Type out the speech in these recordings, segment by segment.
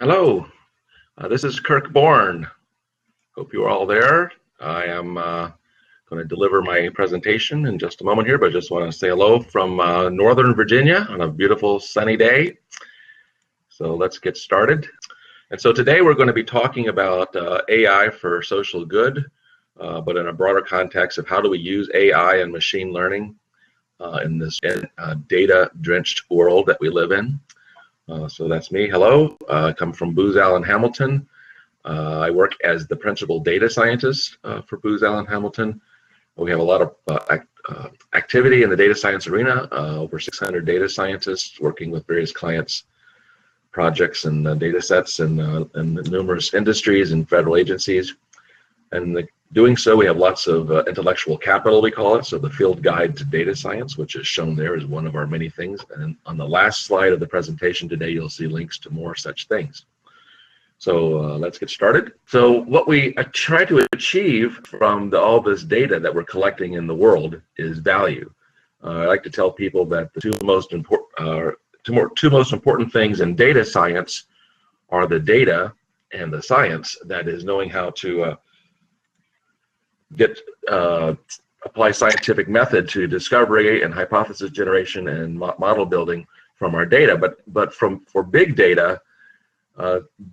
Hello, this is Kirk Borne. Hope you are all there. I am going to deliver my presentation in just a moment here, but I just want to say hello from Northern Virginia on a beautiful sunny day. So let's get started. And so today we're going to be talking about AI for social good, but in a broader context of how do we use AI and machine learning in this data-drenched world that we live in. So that's me. Hello, I come from Booz Allen Hamilton. I work as the principal data scientist for Booz Allen Hamilton. We have a lot of activity in the data science arena, over 600 data scientists working with various clients, projects and data sets and numerous industries and federal agencies. And doing so, we have lots of intellectual capital, we call it. So the field guide to data science, which is shown there, is one of our many things. And on the last slide of the presentation today, you'll see links to more such things. So let's get started. So what we try to achieve from all this data that we're collecting in the world is value. I like to tell people that the two most important things in data science are the data and the science, that is knowing how to apply scientific method to discovery and hypothesis generation and model building from our data. But for big data,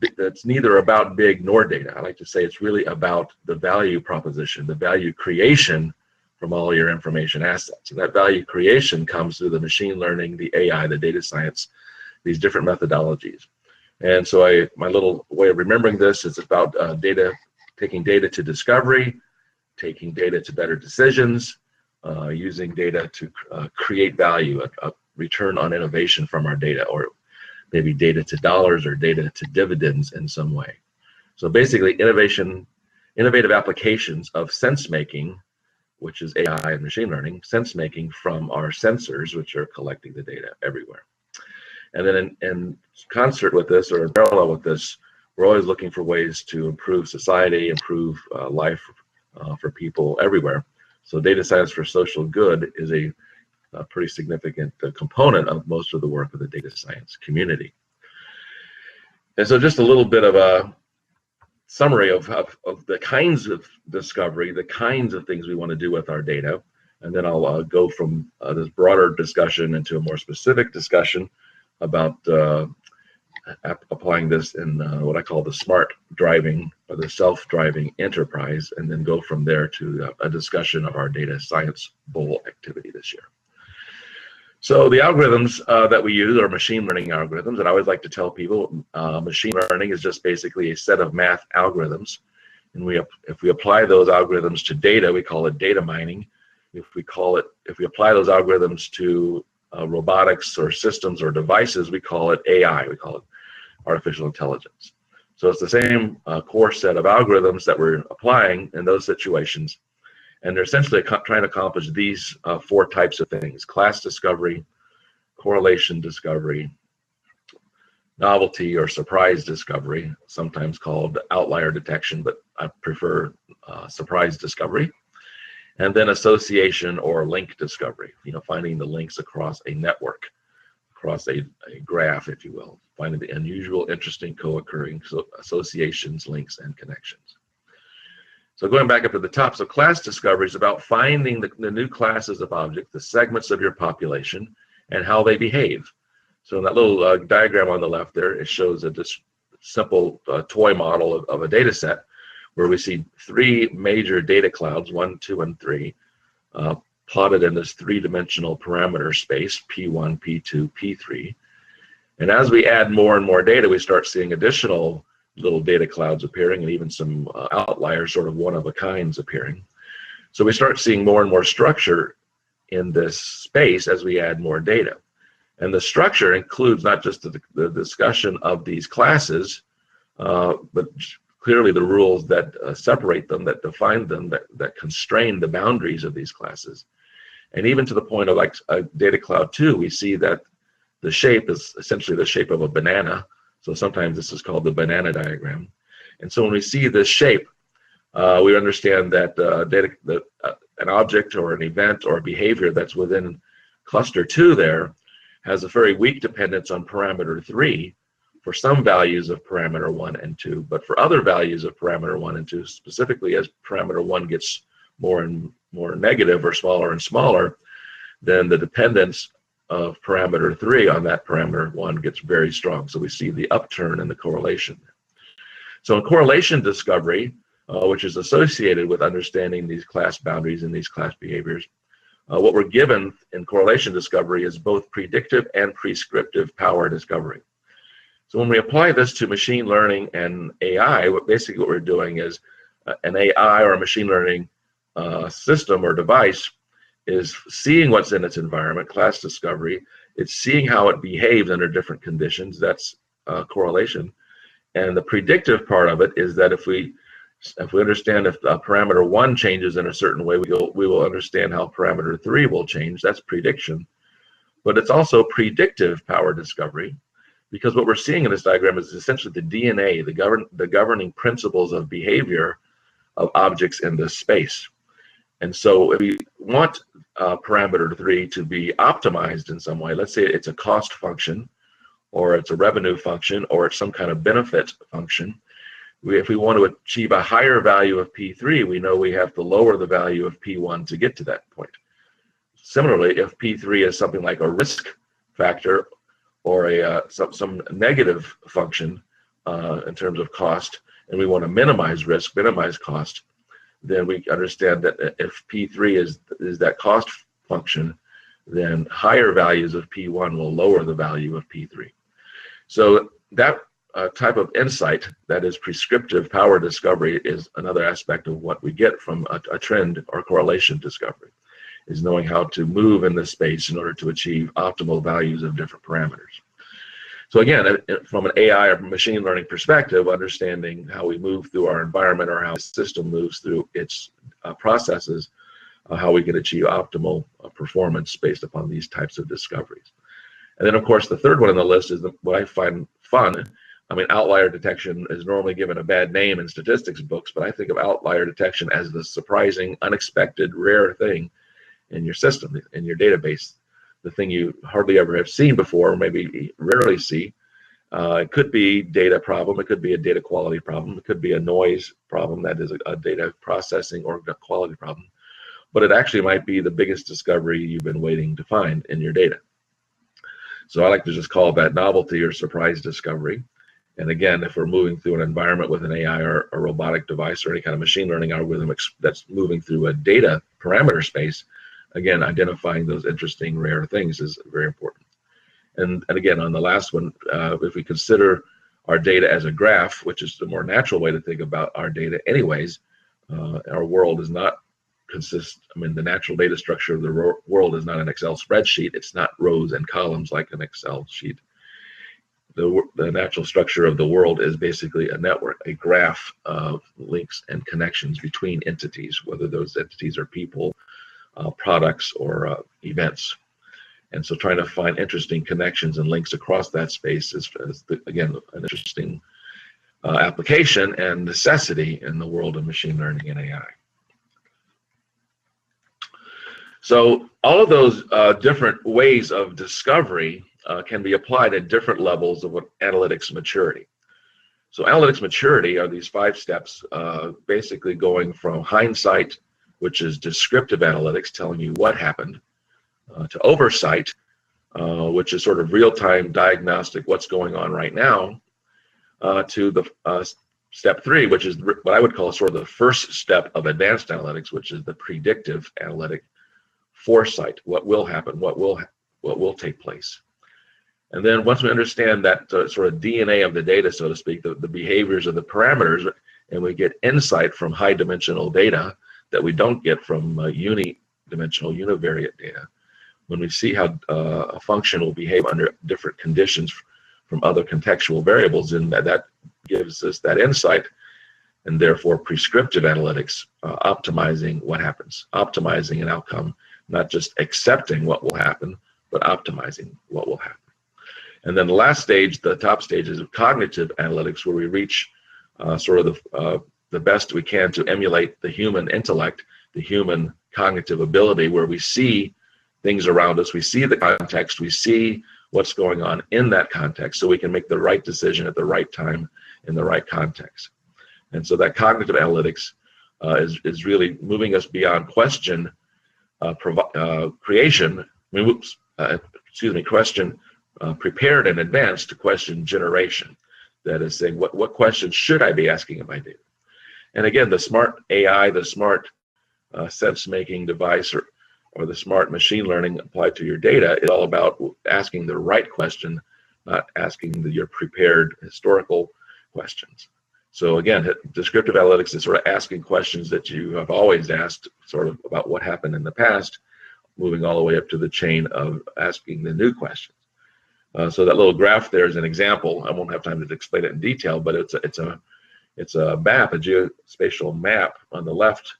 it's neither about big nor data. I like to say it's really about the value proposition, the value creation from all your information assets. And that value creation comes through the machine learning, the AI, the data science, these different methodologies. And so my little way of remembering this is about taking data to discovery, taking data to better decisions, using data to create value, a return on innovation from our data, or maybe data to dollars or data to dividends in some way. So basically innovative applications of sense making, which is AI and machine learning, sense making from our sensors, which are collecting the data everywhere. And then in concert with this, or in parallel with this, we're always looking for ways to improve society, improve life for people everywhere. So data science for social good is a pretty significant component of most of the work of the data science community. And so just a little bit of a summary of the kinds of discovery, the kinds of things we want to do with our data. And then I'll go from this broader discussion into a more specific discussion about applying this in what I call the smart driving or the self-driving enterprise, and then go from there to a discussion of our data science bowl activity this year. So the algorithms that we use are machine learning algorithms, and I always like to tell people machine learning is just basically a set of math algorithms, and if we apply those algorithms to data, we call it data mining. If we apply those algorithms to robotics or systems or devices, we call it AI. We call it artificial intelligence. So it's the same core set of algorithms that we're applying in those situations. And they're essentially trying to accomplish these four types of things: class discovery, correlation discovery, novelty or surprise discovery, sometimes called outlier detection, but I prefer surprise discovery, and then association or link discovery, finding the links across a network, across a graph, if you will, finding the unusual, interesting, co-occurring associations, links, and connections. So going back up to the top, so class discovery is about finding the new classes of objects, the segments of your population, and how they behave. So in that little diagram on the left there, it shows a simple toy model of a data set where we see three major data clouds, 1, 2, and 3, plotted in this three-dimensional parameter space, P1, P2, P3. And as we add more and more data, we start seeing additional little data clouds appearing, and even some outliers, sort of one-of-a-kinds appearing. So we start seeing more and more structure in this space as we add more data. And the structure includes not just the discussion of these classes, but clearly the rules that separate them, that define them, that constrain the boundaries of these classes. And even to the point of like data cloud 2, we see that the shape is essentially the shape of a banana. So sometimes this is called the banana diagram. And so when we see this shape, we understand that an object or an event or a behavior that's within cluster 2 there has a very weak dependence on parameter 3, for some values of parameter 1 and 2, but for other values of parameter 1 and 2, specifically as parameter 1 gets more and more negative or smaller and smaller, then the dependence of parameter 3 on that parameter 1 gets very strong. So we see the upturn in the correlation. So in correlation discovery, which is associated with understanding these class boundaries and these class behaviors, what we're given in correlation discovery is both predictive and prescriptive power discovery. So when we apply this to machine learning and AI, basically what we're doing is an AI or a machine learning system or device is seeing what's in its environment, class discovery. It's seeing how it behaves under different conditions. That's correlation. And the predictive part of it is that if we understand if parameter 1 changes in a certain way, we will understand how parameter 3 will change. That's prediction. But it's also predictive power discovery, because what we're seeing in this diagram is essentially the DNA, the governing principles of behavior of objects in this space. And so if we want parameter 3 to be optimized in some way, let's say it's a cost function, or it's a revenue function, or it's some kind of benefit function, if we want to achieve a higher value of P3, we know we have to lower the value of P1 to get to that point. Similarly, if P3 is something like a risk factor or some negative function in terms of cost, and we want to minimize risk, minimize cost, then we understand that if P3 is that cost function, then higher values of P1 will lower the value of P3. So that type of insight, that is prescriptive power discovery, is another aspect of what we get from a trend or correlation discovery, is knowing how to move in this space in order to achieve optimal values of different parameters. So again, from an AI or machine learning perspective, understanding how we move through our environment or how the system moves through its processes, how we can achieve optimal performance based upon these types of discoveries. And then, of course, the third one on the list is what I find fun. I mean, outlier detection is normally given a bad name in statistics books, but I think of outlier detection as the surprising, unexpected, rare thing in your system, in your database, the thing you hardly ever have seen before, maybe rarely see. It could be data problem, it could be a data quality problem, it could be a noise problem, that is a data processing or quality problem, but it actually might be the biggest discovery you've been waiting to find in your data. So I like to just call that novelty or surprise discovery. And again, if we're moving through an environment with an AI or a robotic device or any kind of machine learning algorithm that's moving through a data parameter space, again, identifying those interesting rare things is very important. And again, on the last one, if we consider our data as a graph, which is the more natural way to think about our data anyways, our world is not the natural data structure of the world is not an Excel spreadsheet. It's not rows and columns like an Excel sheet. The natural structure of the world is basically a network, a graph of links and connections between entities, whether those entities are people, products, or events. And so trying to find interesting connections and links across that space is again, an interesting application and necessity in the world of machine learning and AI. So all of those different ways of discovery can be applied at different levels of analytics maturity. So analytics maturity are these 5 steps, basically going from hindsight, which is descriptive analytics, telling you what happened, to oversight, which is sort of real-time diagnostic, what's going on right now, to the step 3, which is what I would call sort of the first step of advanced analytics, which is the predictive analytic foresight, what will happen, what will take place. And then once we understand that sort of DNA of the data, so to speak, the behaviors of the parameters, and we get insight from high dimensional data that we don't get from unidimensional, univariate data, when we see how a function will behave under different conditions from other contextual variables, and that gives us that insight, and therefore prescriptive analytics, optimizing what happens, optimizing an outcome, not just accepting what will happen, but optimizing what will happen. And then the last stage, the top stage, is cognitive analytics, where we reach sort of the best we can to emulate the human intellect, the human cognitive ability, where we see things around us, we see the context, we see what's going on in that context so we can make the right decision at the right time in the right context. And so that cognitive analytics is really moving us beyond question creation, question prepared in advance to question generation. That is saying, what questions should I be asking of my data? And again, the smart AI, the smart sense-making device, or the smart machine learning applied to your data is all about asking the right question, not asking your prepared historical questions. So again, descriptive analytics is sort of asking questions that you have always asked, sort of about what happened in the past, moving all the way up to the chain of asking the new questions. So that little graph there is an example. I won't have time to explain it in detail, but it's a map, a geospatial map on the left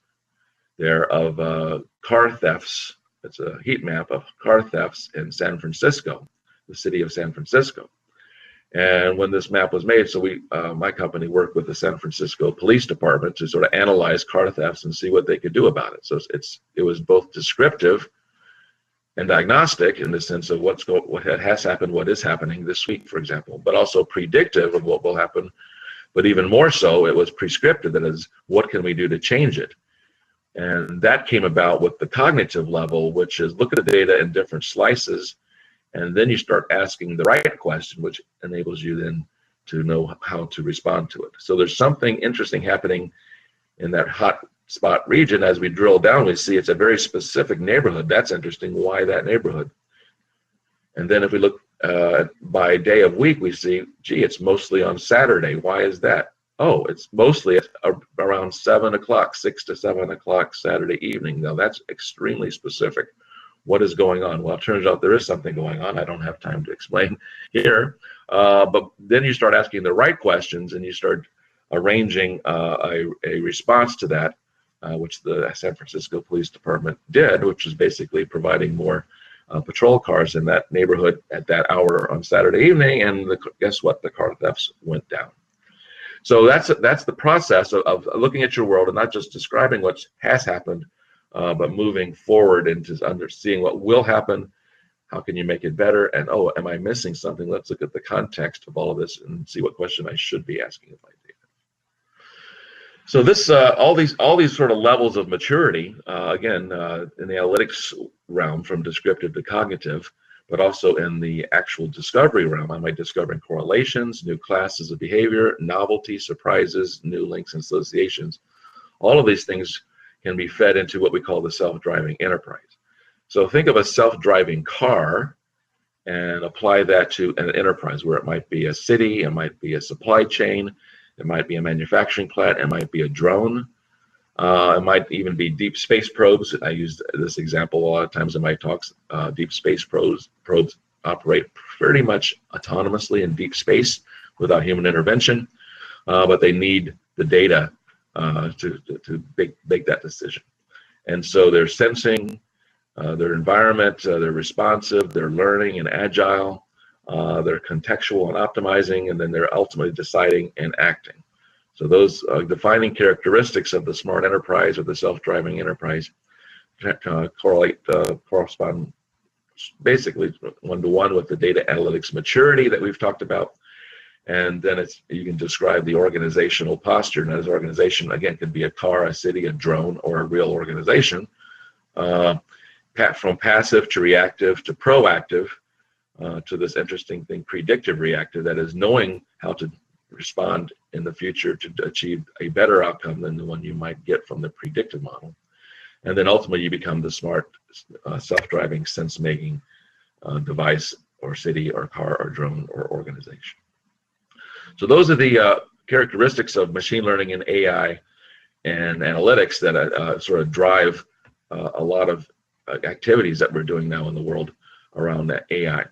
there of car thefts. It's a heat map of car thefts in San Francisco, the city of San Francisco. And when this map was made, so my company worked with the San Francisco Police Department to sort of analyze car thefts and see what they could do about it. So it was both descriptive and diagnostic in the sense of what has happened, what is happening this week, for example, but also predictive of what will happen. But even more so, it was prescriptive. That is, what can we do to change it? And that came about with the cognitive level, which is look at the data in different slices, and then you start asking the right question, which enables you then to know how to respond to it. So there's something interesting happening in that hot spot region. As we drill down, we see it's a very specific neighborhood. That's interesting. Why that neighborhood? And then if we look by day of week, we see, gee, it's mostly on Saturday. Why is that? Oh, it's mostly around 7 o'clock, 6 to 7 o'clock Saturday evening. Now that's extremely specific. What is going on? Well, it turns out there is something going on. I don't have time to explain here. But then you start asking the right questions and you start arranging a response to that, which the San Francisco Police Department did, which is basically providing more patrol cars in that neighborhood at that hour on Saturday evening. And guess what? The car thefts went down. So that's the process of looking at your world and not just describing what has happened, but moving forward into seeing what will happen. How can you make it better? And oh, am I missing something? Let's look at the context of all of this and see what question I should be asking of my data. So this, all these sort of levels of maturity, again, in the analytics realm, from descriptive to cognitive, but also in the actual discovery realm, I might discovering correlations, new classes of behavior, novelty, surprises, new links and associations. All of these things can be fed into what we call the self-driving enterprise. So think of a self-driving car and apply that to an enterprise where it might be a city, it might be a supply chain, it might be a manufacturing plant, it might be a drone, it might even be deep space probes. I use this example a lot of times in my talks. Deep space probes operate pretty much autonomously in deep space without human intervention, but they need the data to make that decision. And so they're sensing their environment, they're responsive, they're learning and agile, they're contextual and optimizing, and then they're ultimately deciding and acting. So those defining characteristics of the smart enterprise or the self-driving enterprise correspond basically one-to-one with the data analytics maturity that we've talked about. And then you can describe the organizational posture. Now, this organization, again, could be a car, a city, a drone, or a real organization. From passive to reactive to proactive to this interesting thing, predictive reactive, that is knowing how to respond in the future to achieve a better outcome than the one you might get from the predictive model. And then ultimately you become the smart self-driving sense-making device or city or car or drone or organization. So those are the characteristics of machine learning and AI and analytics that sort of drive a lot of activities that we're doing now in the world around that AI.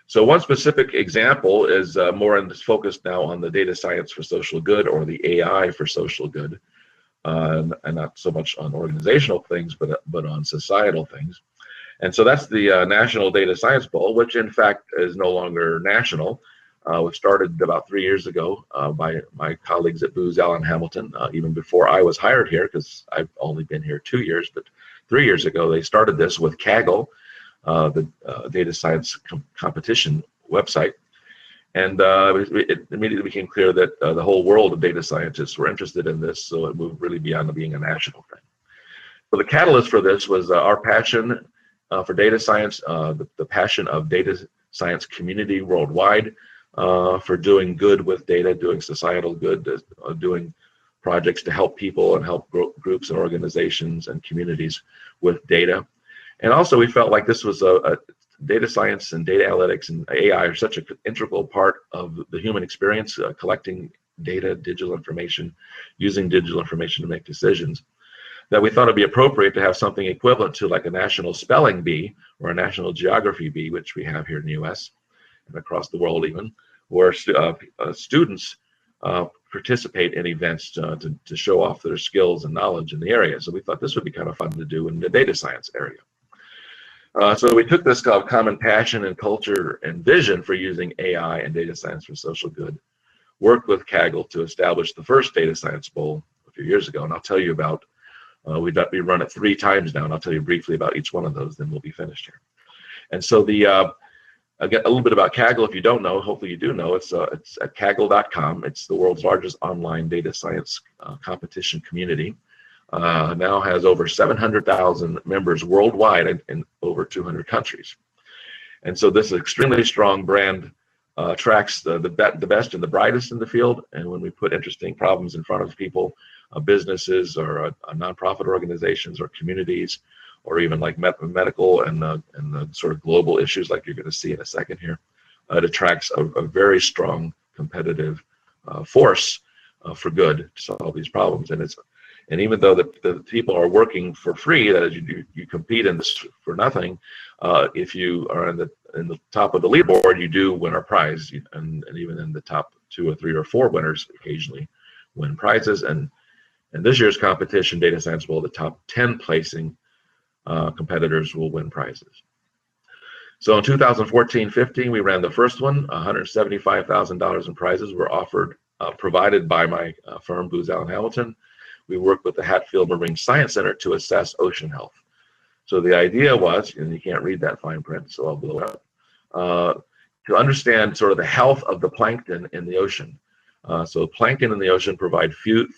So one specific example is more focused now on the data science for social good, or the AI for social good, and not so much on organizational things, but on societal things. And so that's the National Data Science Bowl, which in fact is no longer national. Which started about 3 years ago by my colleagues at Booz Allen Hamilton, even before I was hired here, because I've only been here 2 years, but 3 years ago they started this with Kaggle, the data science competition website. And it immediately became clear that the whole world of data scientists were interested in this, so it moved really beyond being a national thing. So the catalyst for this was our passion for data science, the passion of data science community worldwide for doing good with data, doing societal good, doing projects to help people and help groups and organizations and communities with data. And also we felt like this was a data science and data analytics and AI are such an integral part of the human experience, collecting data, digital information, using digital information to make decisions, that we thought it'd be appropriate to have something equivalent to like a national spelling bee or a national geography bee, which we have here in the US and across the world even, where students participate in events to show off their skills and knowledge in the area. So we thought this would be kind of fun to do in the data science area. So we took this common passion and culture and vision for using AI and data science for social good, worked with Kaggle to establish the first data science bowl a few years ago, and I'll tell you about, we run it 3 times now, and I'll tell you briefly about each one of those, then we'll be finished here. And so I'll get a little bit about Kaggle if you don't know, hopefully you do know, it's at kaggle.com. It's the world's largest online data science competition community. Now has over 700,000 members worldwide in over 200 countries. And so this extremely strong brand attracts the best and the brightest in the field. And when we put interesting problems in front of people, businesses or nonprofit organizations or communities, or even like medical and the sort of global issues like you're going to see in a second here, it attracts a very strong competitive force for good to solve these problems. And even though the people are working for free, that is, you compete in this for nothing. If you are in the top of the leaderboard, you do win a prize, and even in the top 2 or 3 or 4 winners occasionally win prizes. And this year's competition, Data Science Bowl, the top 10 placing competitors will win prizes. So in 2014-15, we ran the first one. $175,000 in prizes were provided by my firm, Booz Allen Hamilton. We worked with the Hatfield Marine Science Center to assess ocean health. So the idea was, and you can't read that fine print, so I'll blow it up, to understand sort of the health of the plankton in the ocean. So plankton in the ocean provide food,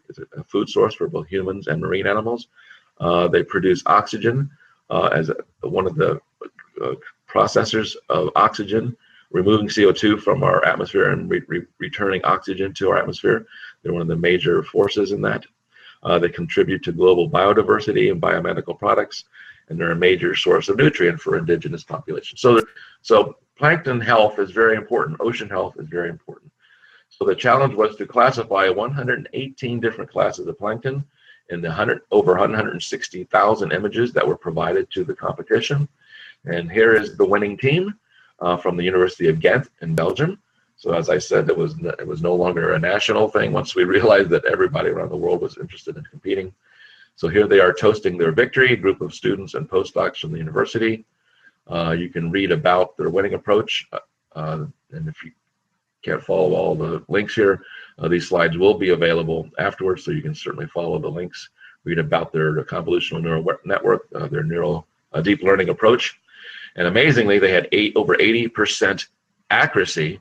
it's a food source for both humans and marine animals. They produce oxygen as one of the processors of oxygen, removing CO2 from our atmosphere and returning oxygen to our atmosphere. They're one of the major forces in that. They contribute to global biodiversity and biomedical products, and they're a major source of nutrient for indigenous populations. So plankton health is very important. Ocean health is very important. So the challenge was to classify 118 different classes of plankton in the over 160,000 images that were provided to the competition. And here is the winning team from the University of Ghent in Belgium. So as I said, it was no longer a national thing once we realized that everybody around the world was interested in competing. So here they are toasting their victory, a group of students and postdocs from the university. You can read about their winning approach. And if you can't follow all the links here, these slides will be available afterwards, so you can certainly follow the links, read about their convolutional neural network, their neural deep learning approach. And amazingly, they had over 80% accuracy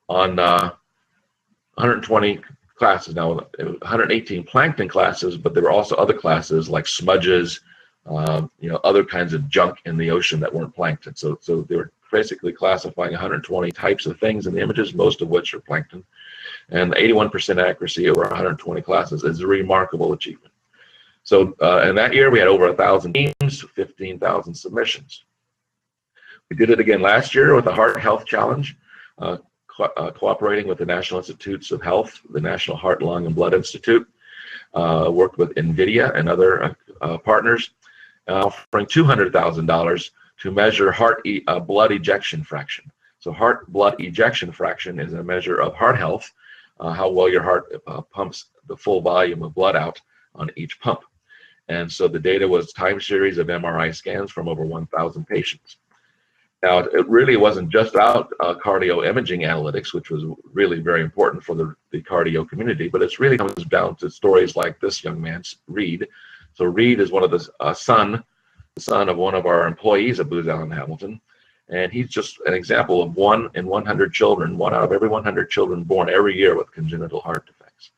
on 120 classes. Now, 118 plankton classes, but there were also other classes like smudges, other kinds of junk in the ocean that weren't plankton. So they were basically classifying 120 types of things in the images, most of which are plankton. And 81% accuracy over 120 classes is a remarkable achievement. So in that year, we had over 1,000 teams, 15,000 submissions. We did it again last year with the Heart Health Challenge, cooperating with the National Institutes of Health, the National Heart, Lung, and Blood Institute, worked with NVIDIA and other partners, offering $200,000 to measure blood ejection fraction. So heart blood ejection fraction is a measure of heart health, how well your heart pumps the full volume of blood out on each pump. And so the data was time series of MRI scans from over 1,000 patients. Now, it really wasn't just about cardio imaging analytics, which was really very important for the cardio community, but it really comes down to stories like this young man, Reed. So Reed is one of the son the son of one of our employees at Booz Allen Hamilton. And he's just an example of 1 in 100 children, 1 out of every 100 children born every year with congenital heart defects.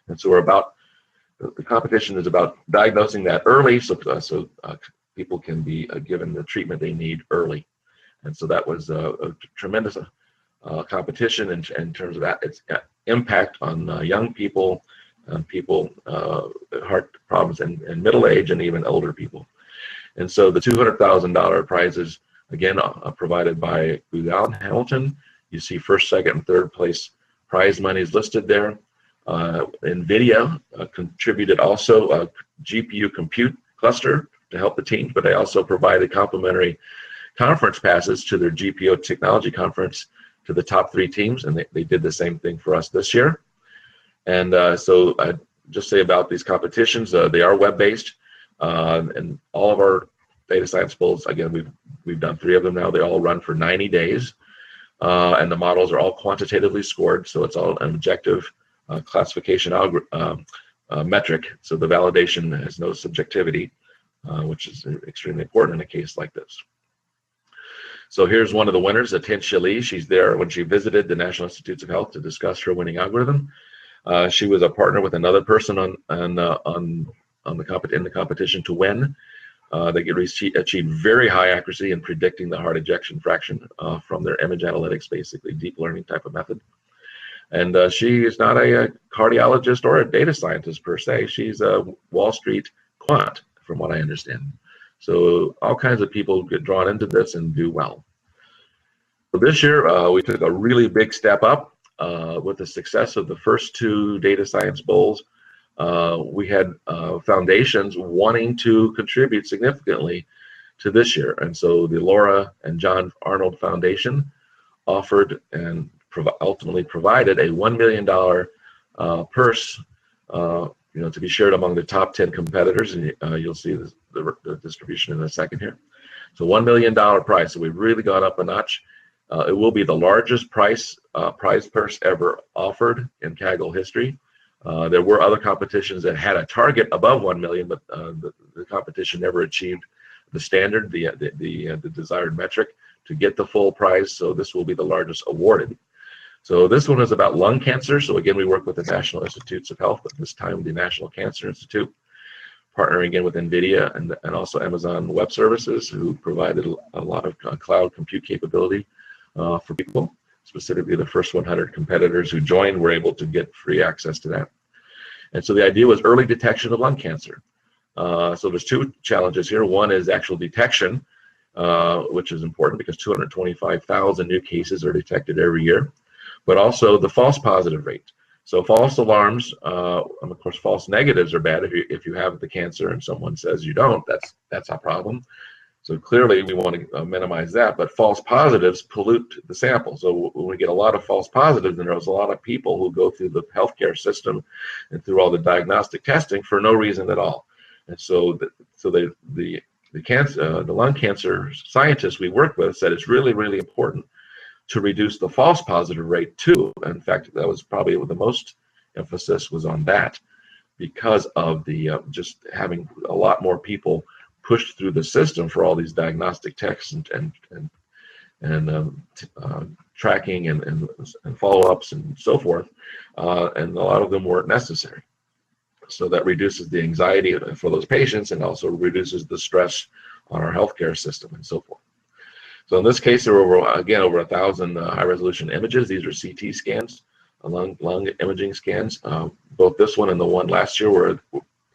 And so the competition is about diagnosing that early so people can be given the treatment they need early. And so that was a tremendous competition in terms of that, its impact on young people, people heart problems in middle age and even older people. And so the $200,000 prizes, again, provided by Booz Allen Hamilton. You see first, second, and third place prize monies listed there. NVIDIA contributed also a GPU compute cluster to help the teams, but they also provided complimentary conference passes to their GPO technology conference to the top 3 teams, and they did the same thing for us this year. And so I just say about these competitions, they are web-based, and all of our data science bowls, again, we've done 3 of them now. They all run for 90 days, and the models are all quantitatively scored, so it's all an objective classification metric. So the validation has no subjectivity, which is extremely important in a case like this. So here's one of the winners, Atin Shali. She's there when she visited the National Institutes of Health to discuss her winning algorithm. She was a partner with another person in the competition to win. They achieved very high accuracy in predicting the heart ejection fraction from their image analytics, basically deep learning type of method. And she is not a cardiologist or a data scientist per se. She's a Wall Street quant, from what I understand. So all kinds of people get drawn into this and do well. So this year, we took a really big step up with the success of the first 2 data science bowls. We had foundations wanting to contribute significantly to this year. And so the Laura and John Arnold Foundation offered and ultimately provided a $1 million purse to be shared among the top 10 competitors, and you'll see the distribution in a second here. So $1 million prize. So we've really gone up a notch. It will be the largest prize purse ever offered in Kaggle history. There were other competitions that had a target above 1 million, but the competition never achieved the standard, the desired metric to get the full prize. So this will be the largest awarded. So this one is about lung cancer. So again, we work with the National Institutes of Health, but this time the National Cancer Institute, partnering again with NVIDIA and also Amazon Web Services, who provided a lot of cloud compute capability for people. Specifically, the first 100 competitors who joined were able to get free access to that. And so the idea was early detection of lung cancer. So there's 2 challenges here. One is actual detection, which is important because 225,000 new cases are detected every year, but also the false positive rate. So false alarms, and of course, false negatives are bad. If you have the cancer and someone says you don't, that's a problem. So clearly we want to minimize that, but false positives pollute the sample. So when we get a lot of false positives, then there's a lot of people who go through the healthcare system and through all the diagnostic testing for no reason at all. And so the lung cancer scientists we work with said it's really, really important to reduce the false positive rate too. In fact, that was probably the most emphasis was on that, because of the just having a lot more people pushed through the system for all these diagnostic tests and tracking and follow-ups and so forth, and a lot of them weren't necessary. So that reduces the anxiety for those patients and also reduces the stress on our healthcare system and so forth. So in this case, there were over 1,000 high-resolution images. These are CT scans, lung imaging scans. Both this one and the one last year were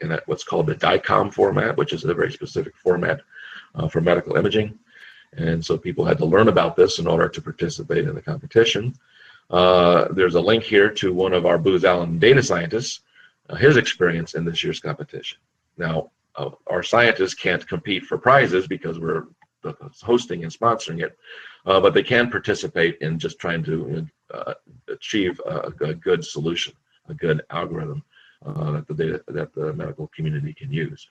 in what's called the DICOM format, which is a very specific format for medical imaging. And so people had to learn about this in order to participate in the competition. There's a link here to one of our Booz Allen data scientists, his experience in this year's competition. Now, our scientists can't compete for prizes because we're hosting and sponsoring it, but they can participate in just trying to achieve a good solution, a good algorithm that the medical community can use.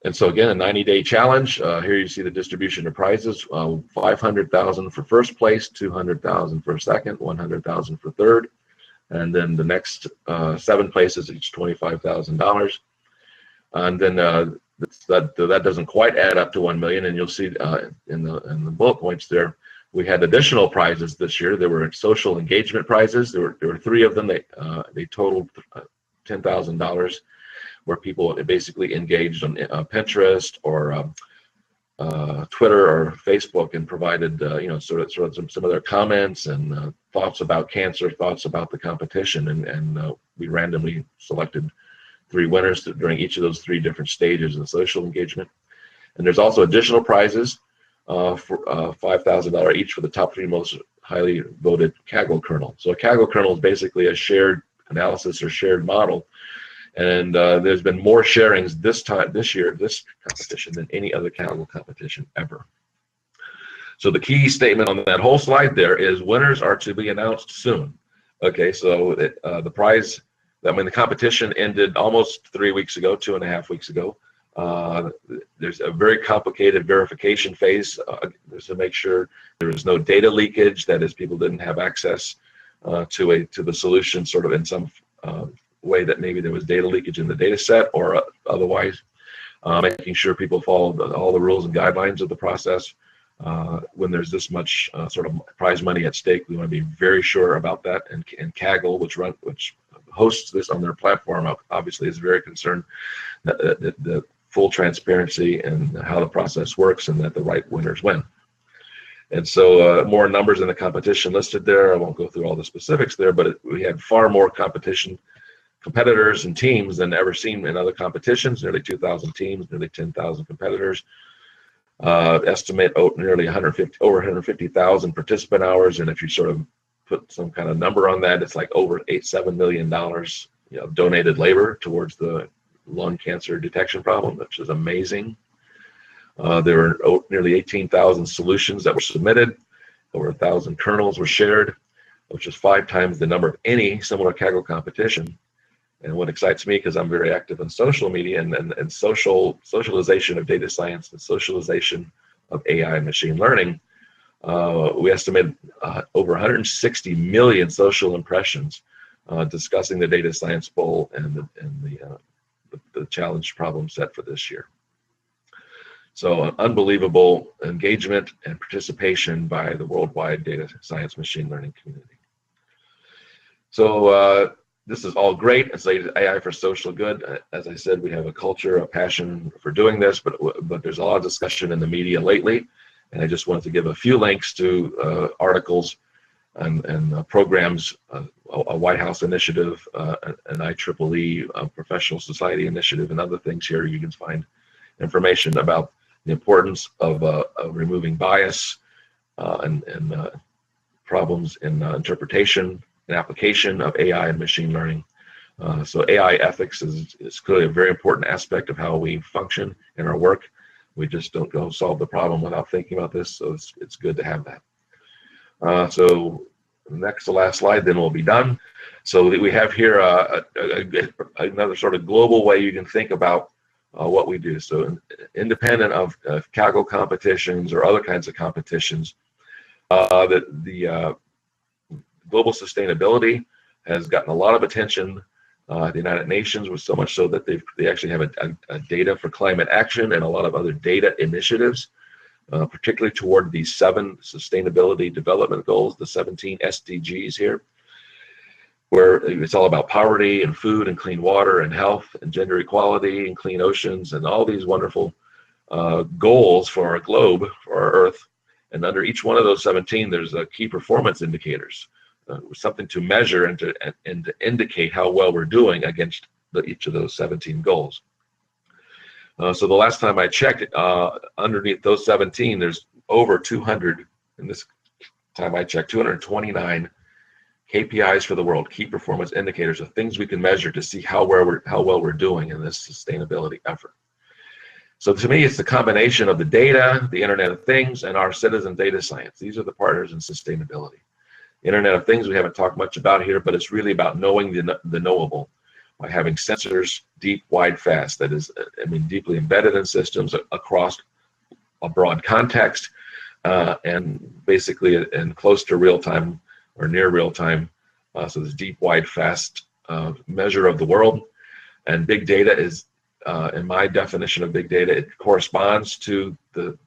And so again, a 90-day challenge. Here you see the distribution of prizes: 500,000 for first place, 200,000 for second, 100,000 for third, and then the next 7 places each $25,000. And then that doesn't quite add up to 1 million, and you'll see in the bullet points there, we had additional prizes this year. There were social engagement prizes. There were 3 of them. They totaled $10,000, where people basically engaged on Pinterest or Twitter or Facebook and provided sort of some of their comments and thoughts about cancer, thoughts about the competition, and we randomly selected 3 winners during each of those 3 different stages of social engagement. And there's also additional prizes for $5,000 each for the top 3 most highly voted Kaggle kernel. So a Kaggle kernel is basically a shared analysis or shared model. And there's been more sharings this year, this competition, than any other Kaggle competition ever. So the key statement on that whole slide there is winners are to be announced soon. Okay, so the prize, the competition ended almost 3 weeks ago, 2.5 weeks ago. There's a very complicated verification phase to make sure there is no data leakage, that is, people didn't have access to the solution sort of in some way that maybe there was data leakage in the data set or otherwise, making sure people follow all the rules and guidelines of the process. When there's this much sort of prize money at stake, we want to be very sure about that. And Kaggle, which hosts this on their platform, obviously is very concerned that the full transparency and how the process works and that the right winners win. And so more numbers in the competition listed there. I won't go through all the specifics there, but we had far more competitors and teams than ever seen in other competitions. Nearly 2,000 teams, nearly 10,000 competitors. Estimate nearly over 150,000 participant hours, and if you sort of put some kind of number on that, it's like over $7 million donated labor towards the lung cancer detection problem, which is amazing. There were nearly 18,000 solutions that were submitted. Over 1,000 kernels were shared, which is 5 times the number of any similar Kaggle competition. And what excites me, because I'm very active in social media and socialization of data science and socialization of AI and machine learning, we estimate over 160 million social impressions discussing the data science bowl and the challenge problem set for this year. So unbelievable engagement and participation by the worldwide data science machine learning community. So this is all great. It's AI for social good. As I said, we have a culture, a passion for doing this, but there's a lot of discussion in the media lately. And I just wanted to give a few links to articles and programs, a White House initiative, an IEEE professional society initiative, and other things here. You can find information about the importance of removing bias and problems in interpretation and application of AI and machine learning. So AI ethics is clearly a very important aspect of how we function in our work. We just don't go solve the problem without thinking about this, so it's good to have that. So next to last slide, then we'll be done. So we have here another sort of global way you can think about what we do. So independent of Kaggle competitions or other kinds of competitions, the global sustainability has gotten a lot of attention. The United Nations was so much so that they actually have a data for climate action and a lot of other data initiatives, particularly toward these 7 sustainability development goals, the 17 SDGs here, where it's all about poverty and food and clean water and health and gender equality and clean oceans and all these wonderful goals for our globe, for our Earth. And under each one of those 17, there's key performance indicators. Something to measure and to indicate how well we're doing against each of those 17 goals. So the last time I checked, underneath those 17, there's over 200, and this time I checked, 229 KPIs for the world, key performance indicators of things we can measure to see how well we're doing in this sustainability effort. So to me, it's the combination of the data, the Internet of Things, and our citizen data science. These are the partners in sustainability. Internet of Things we haven't talked much about here, but it's really about knowing the knowable by having sensors deep, wide, fast. That is, deeply embedded in systems across a broad context and basically in close to real time or near real time. So this deep, wide, fast measure of the world. And big data is in my definition of big data, it corresponds to the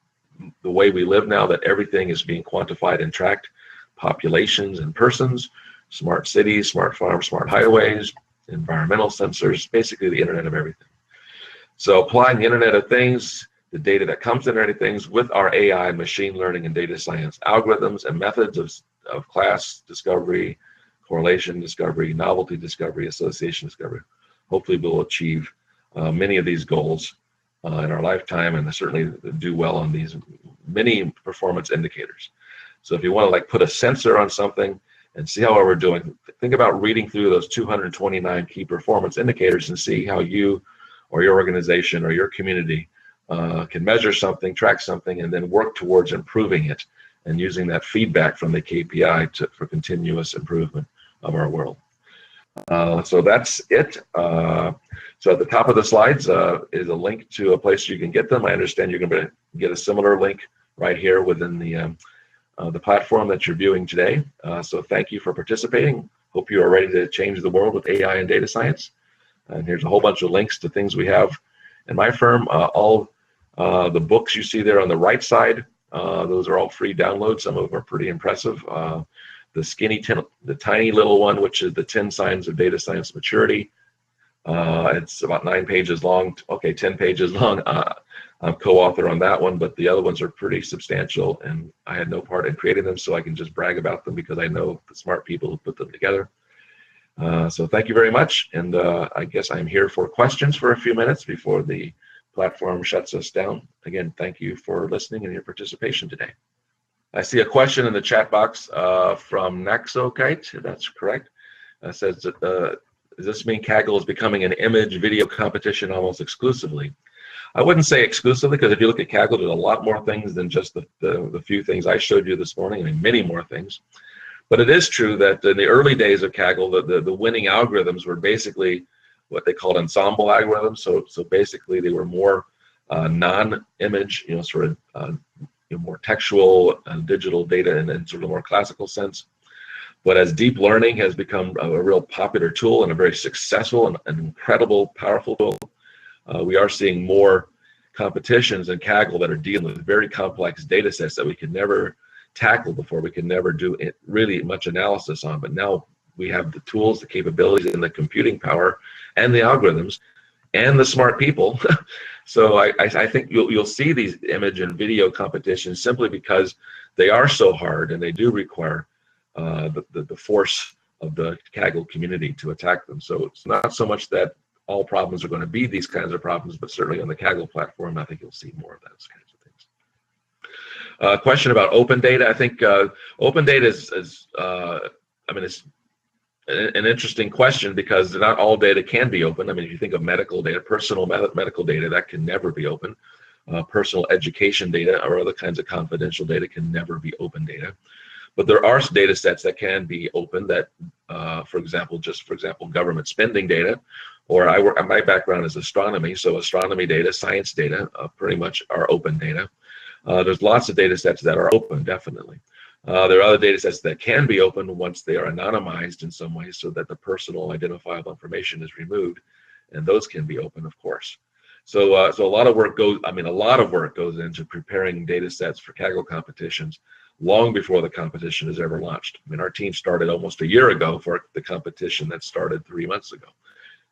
way we live now, that everything is being quantified and tracked, populations and persons, smart cities, smart farms, smart highways, environmental sensors, basically the Internet of everything. So applying the Internet of Things, the data that comes from Internet of Things, with our AI, machine learning, and data science algorithms and methods of class discovery, correlation discovery, novelty discovery, association discovery, hopefully we'll achieve many of these goals in our lifetime, and certainly do well on these many performance indicators. So if you want to like put a sensor on something and see how we're doing, think about reading through those 229 key performance indicators and see how you or your organization or your community can measure something, track something, and then work towards improving it and using that feedback from the KPI for continuous improvement of our world. So that's it. So at the top of the slides is a link to a place you can get them. I understand you're going to get a similar link right here within the platform that you're viewing today. So thank you for participating. Hope you are ready to change the world with AI and data science. And here's a whole bunch of links to things we have in my firm. All the books you see there on the right side, those are all free downloads. Some of them are pretty impressive. The tiny little one, which is the 10 Signs of Data Science Maturity. It's about 9 pages long. Okay, 10 pages long. I'm co-author on that one, but the other ones are pretty substantial, and I had no part in creating them, so I can just brag about them because I know the smart people who put them together. So thank you very much, and I guess I'm here for questions for a few minutes before the platform shuts us down. Again, thank you for listening and your participation today. I see a question in the chat box from Naxokite, if that's correct. It says, does this mean Kaggle is becoming an image video competition almost exclusively? I wouldn't say exclusively, because if you look at Kaggle, there's a lot more things than just the few things I showed you this morning. I mean, many more things. But it is true that in the early days of Kaggle, the winning algorithms were basically what they called ensemble algorithms. So basically, they were more non-image, sort of more textual and digital data in sort of a more classical sense. But as deep learning has become a real popular tool and a very successful and an incredible, powerful tool, we are seeing more competitions in Kaggle that are dealing with very complex data sets that we could never tackle before. We could never do really much analysis on. But now we have the tools, the capabilities, and the computing power, and the algorithms, and the smart people. So I think you'll see these image and video competitions simply because they are so hard, and they do require the force of the Kaggle community to attack them. So it's not so much that all problems are going to be these kinds of problems, but certainly on the Kaggle platform, I think you'll see more of those kinds of things. Question about open data. I think open data is it's an interesting question, because not all data can be open. I mean, if you think of medical data, personal medical data, that can never be open. Personal education data or other kinds of confidential data can never be open data. But there are data sets that can be open that, for example, government spending data, or my background is astronomy, so astronomy data, science data, pretty much are open data. There's lots of data sets that are open, definitely. There are other data sets that can be open once they are anonymized in some way, so that the personal identifiable information is removed, and those can be open, of course. So a lot of work goes into preparing data sets for Kaggle competitions long before the competition is ever launched. I mean, our team started almost a year ago for the competition that started 3 months ago.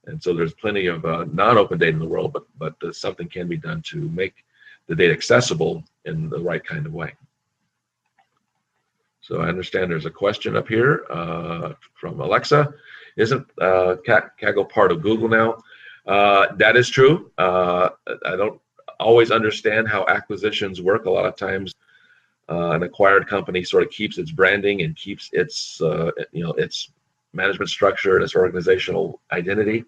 And so there's plenty of non-open data in the world, but something can be done to make the data accessible in the right kind of way. So I understand there's a question up here from Alexa. Isn't Kaggle part of Google now? That is true. I don't always understand how acquisitions work. A lot of times an acquired company sort of keeps its branding and keeps its its management structure and its organizational identity.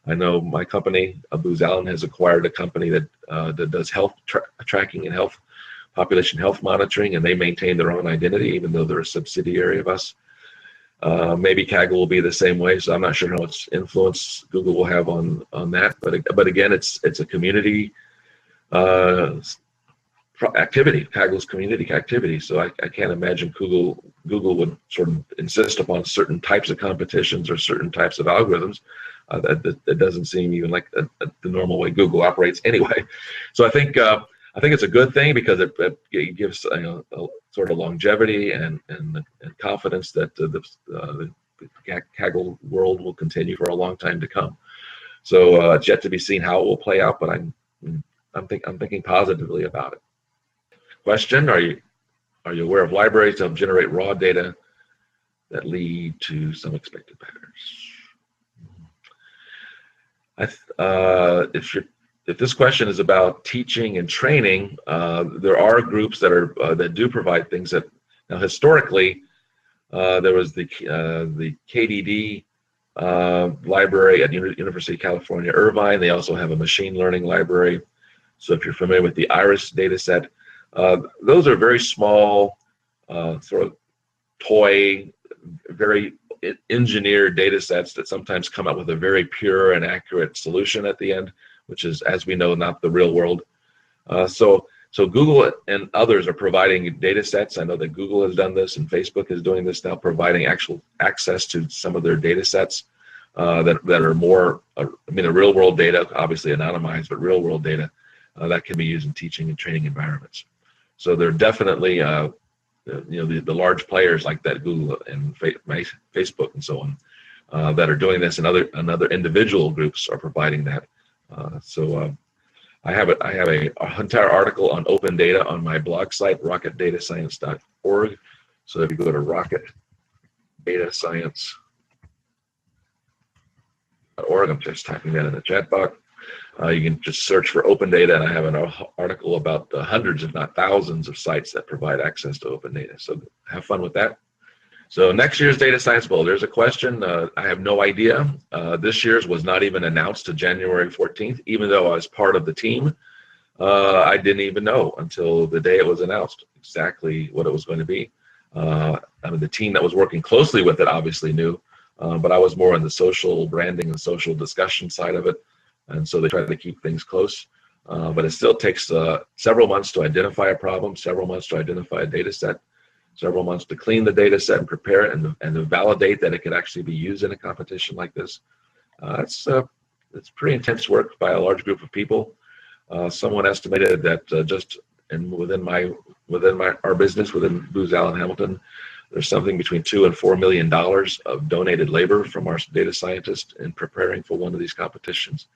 I know my company, Booz Allen, has acquired a company that does health tracking and population health monitoring, and they maintain their own identity, even though they're a subsidiary of us. Maybe Kaggle will be the same way, so I'm not sure how much influence Google will have on that. But again, it's a community activity, Kaggle's community activity. So I can't imagine Google would sort of insist upon certain types of competitions or certain types of algorithms. That doesn't seem even like the normal way Google operates anyway. So I think it's a good thing because it gives a sort of longevity and confidence that the Kaggle world will continue for a long time to come. So it's yet to be seen how it will play out, but I'm thinking positively about it. Question: Are you aware of libraries that generate raw data that lead to some expected patterns? If this question is about teaching and training, there are groups that do provide things that now historically there was the KDD library at University of California, Irvine. They also have a machine learning library. So if you're familiar with the Iris data set, those are very small, sort of toy, very engineered data sets that sometimes come up with a very pure and accurate solution at the end, which is, as we know, not the real world. So Google and others are providing data sets. I know that Google has done this and Facebook is doing this now, providing actual access to some of their data sets that are more, the real world data, obviously anonymized, but real world data that can be used in teaching and training environments. So they're definitely, the large players like that, Google and Facebook and so on, that are doing this, and other individual groups are providing that. I have an entire article on open data on my blog site, rocketdatascience.org. So if you go to rocketdatascience.org, I'm just typing that in the chat box. You can just search for open data, and I have an article about hundreds, if not thousands, of sites that provide access to open data. So have fun with that. So next year's Data Science Bowl, there's a question. I have no idea. This year's was not even announced to January 14th, even though I was part of the team. I didn't even know until the day it was announced exactly what it was going to be. The team that was working closely with it obviously knew, but I was more on the social branding and social discussion side of it. And so they try to keep things close. But it still takes several months to identify a problem, several months to identify a data set, several months to clean the data set and prepare it and to validate that it could actually be used in a competition like this. It's pretty intense work by a large group of people. Someone estimated that just within our business, within Booz Allen Hamilton, there's something between $2 and $4 million of donated labor from our data scientists in preparing for one of these competitions.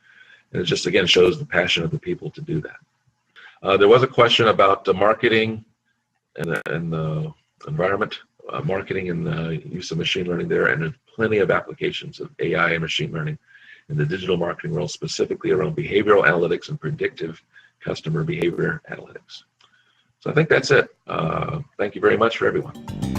And it just, again, shows the passion of the people to do that. There was a question about the marketing and the environment, marketing and the use of machine learning there, and there's plenty of applications of AI and machine learning in the digital marketing world, specifically around behavioral analytics and predictive customer behavior analytics. So I think that's it. Thank you very much for everyone.